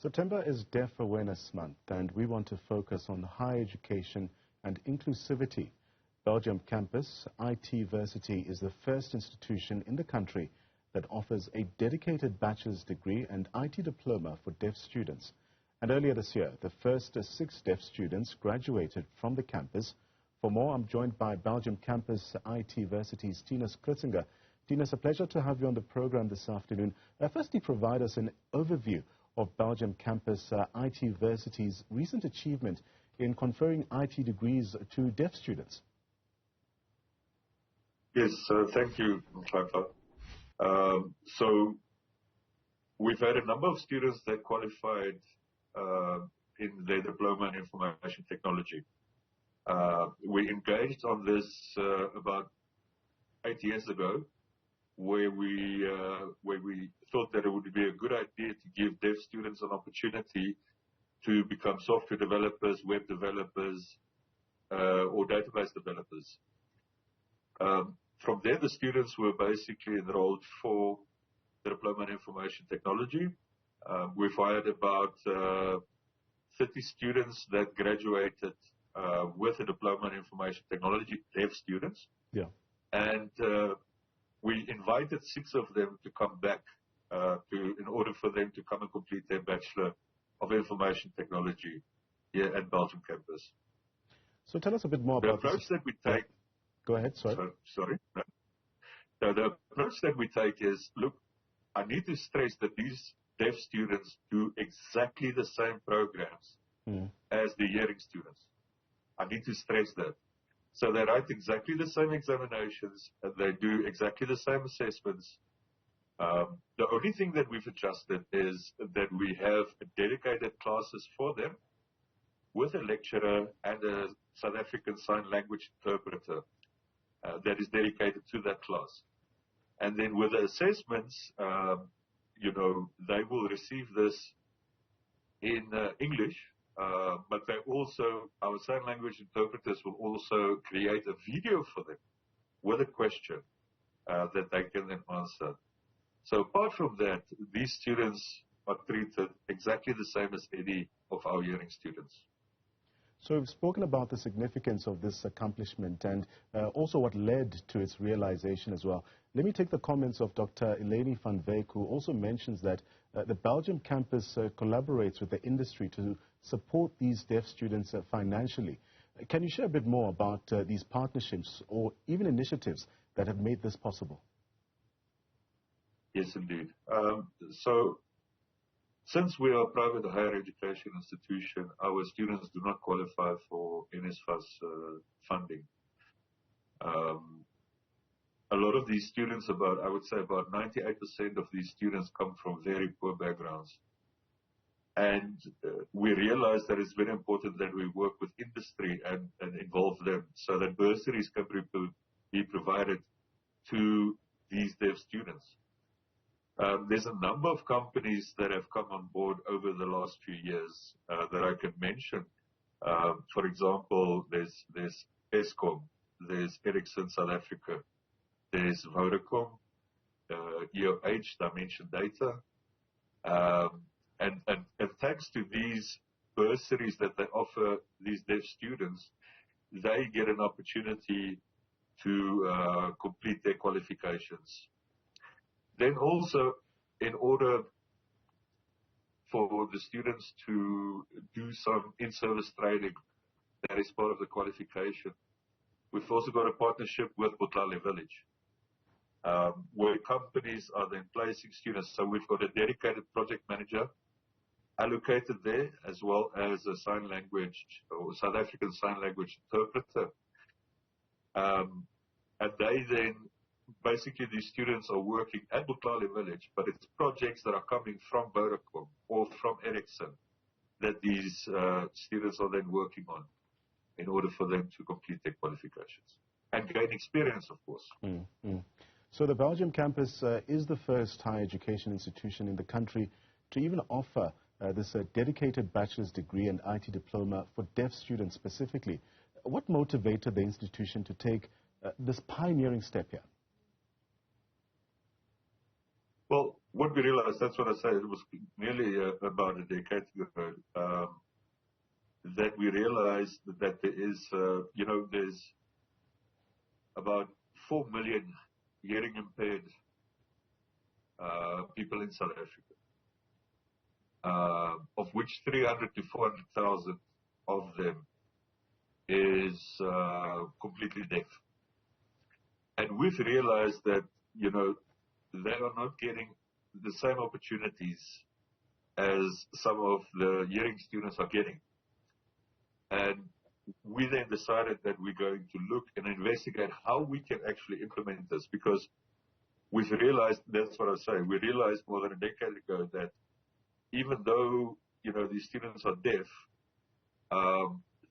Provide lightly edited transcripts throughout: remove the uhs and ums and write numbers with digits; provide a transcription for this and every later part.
September is Deaf Awareness Month, and we want to focus on higher education and inclusivity. Belgium Campus, iTversity is the first institution in the country that offers a dedicated bachelor's degree and IT diploma for deaf students. And earlier this year, the first 6 deaf students graduated from the campus. For more, I'm joined by Belgium Campus iTversity's Thinus Kritzinger. Thinus, a pleasure to have you on the program this afternoon. Firstly, provide us an overview of Belgium Campus iTversity's recent achievement in conferring IT degrees to deaf students. Yes, thank you, Mkhapa. So we've had a number of students that qualified in their diploma in information technology. We engaged on this about 8 years ago, where we thought that it would be a good idea to give deaf students an opportunity to become software developers, web developers, or database developers. From there, the students were basically enrolled for the diploma in information technology. We've hired about 30 students that graduated with a diploma in information technology, deaf students. Yeah. And we invited 6 of them to come back in order for them to come and complete their Bachelor of Information Technology here at Belgium Campus. So tell us a bit more about the approach that we take. Go ahead, sorry. Sorry. No, the approach that we take is, look, I need to stress that these deaf students do exactly the same programs as the hearing students. I need to stress that. So they write exactly the same examinations, and they do exactly the same assessments. The only thing that we've adjusted is that we have dedicated classes for them with a lecturer and a South African Sign Language interpreter that is dedicated to that class. And then with the assessments, they will receive this in English. But our sign language interpreters will also create a video for them with a question that they can then answer. So apart from that, these students are treated exactly the same as any of our hearing students. So we've spoken about the significance of this accomplishment and also what led to its realization as well. Let me take the comments of Dr. Eleni van Wyk, who also mentions that the Belgium campus collaborates with the industry to support these deaf students financially. Can you share a bit more about these partnerships or even initiatives that have made this possible? Yes, indeed. So since we are a private higher education institution, our students do not qualify for NSFAS funding. A lot of these students, I would say about 98% of these students come from very poor backgrounds. And we realize that it's very important that we work with industry and involve them so that bursaries can be provided to these deaf students. There's a number of companies that have come on board over the last few years that I can mention. For example, there's Eskom, there's Ericsson South Africa, there's Vodacom, EOH, Dimension Data, and thanks to these bursaries that they offer these deaf students, they get an opportunity to complete their qualifications. Then also, in order for the students to do some in-service training, that is part of the qualification, we've also got a partnership with Botlale Village, where companies are then placing students. So we've got a dedicated project manager allocated there, as well as a sign language or South African Sign Language interpreter. And they then, basically these students are working at Botlale Village, but it's projects that are coming from Vodacom or from Ericsson that these students are then working on in order for them to complete their qualifications and gain experience, of course. So the Belgium campus is the first higher education institution in the country to even offer this dedicated bachelor's degree and IT diploma for deaf students specifically. What motivated the institution to take this pioneering step here? Well, what we realized, that's what I say, it was nearly about a decade ago, that we realized that there is, there's about 4 million hearing impaired people in South Africa, of which 300 to 400,000 of them is completely deaf. And we've realized that, they are not getting the same opportunities as some of the hearing students are getting. And we then decided that we're going to look and investigate how we can actually implement this, because we've realized, that's what I say, we realized more than a decade ago that even though, these students are deaf,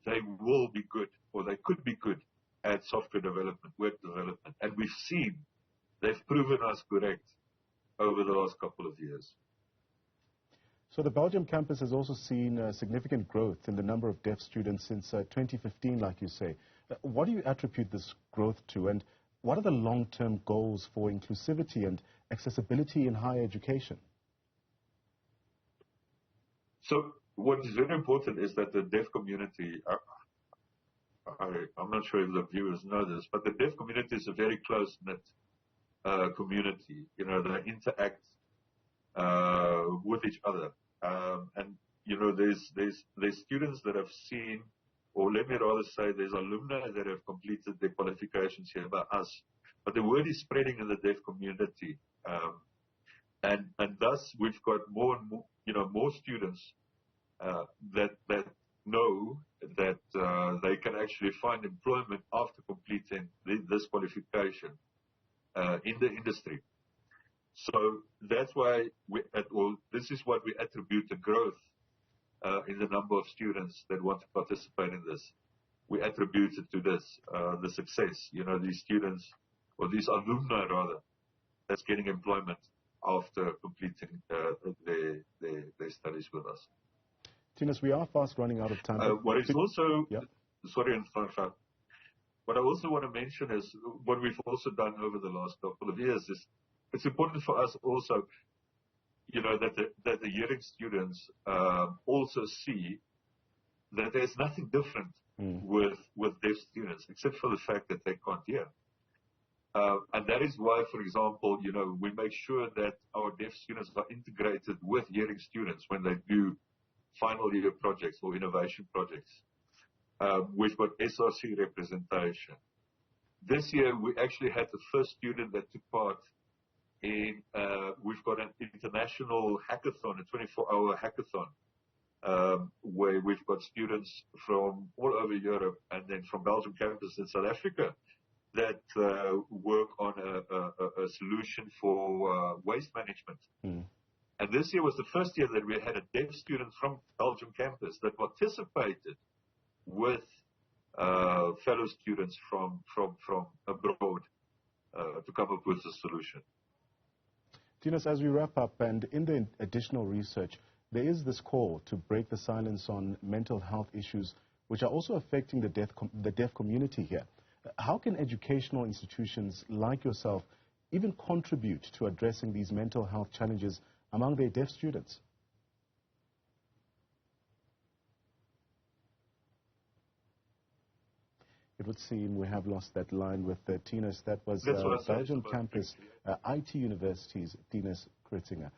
they will be good, or they could be good at software development, web development. And we've seen, they've proven us correct over the last couple of years. So the Belgium campus has also seen significant growth in the number of deaf students since 2015, like you say. What do you attribute this growth to, and what are the long-term goals for inclusivity and accessibility in higher education? So what is very important is that the deaf community, I'm not sure if the viewers know this, but the deaf community is a very close-knit community. They interact with each other. And, there's students that have seen, or let me rather say there's alumni that have completed their qualifications here by us. But the word is spreading in the deaf community. And thus we've got more and more, more students that know that they can actually find employment after completing this qualification in the industry. So that's why this is what we attribute the growth in the number of students that want to participate in this. We attribute it to this, the success, these students, or these alumni rather, that's getting employment after completing their studies with us. Thinus, we are fast running out of time. What is also, sorry, what I also want to mention is what we've also done over the last couple of years is it's important for us also, that the hearing students also see that there's nothing different with deaf students, except for the fact that they can't hear. And that is why, for example, we make sure that our deaf students are integrated with hearing students when they do final year projects or innovation projects. We've got SRC representation. This year, we actually had the first student that took part in, we've got an international hackathon, a 24-hour hackathon, where we've got students from all over Europe and then from Belgium Campus in South Africa that work on a solution for waste management. And this year was the first year that we had a deaf student from Belgium Campus that participated with fellow students from abroad to come up with a solution. Thinus, as we wrap up, and in the additional research, there is this call to break the silence on mental health issues, which are also affecting the deaf community here. How can educational institutions like yourself even contribute to addressing these mental health challenges among their deaf students? It would seem we have lost that line with Thinus. That was Belgium Campus, IT University's Thinus Kritzinger.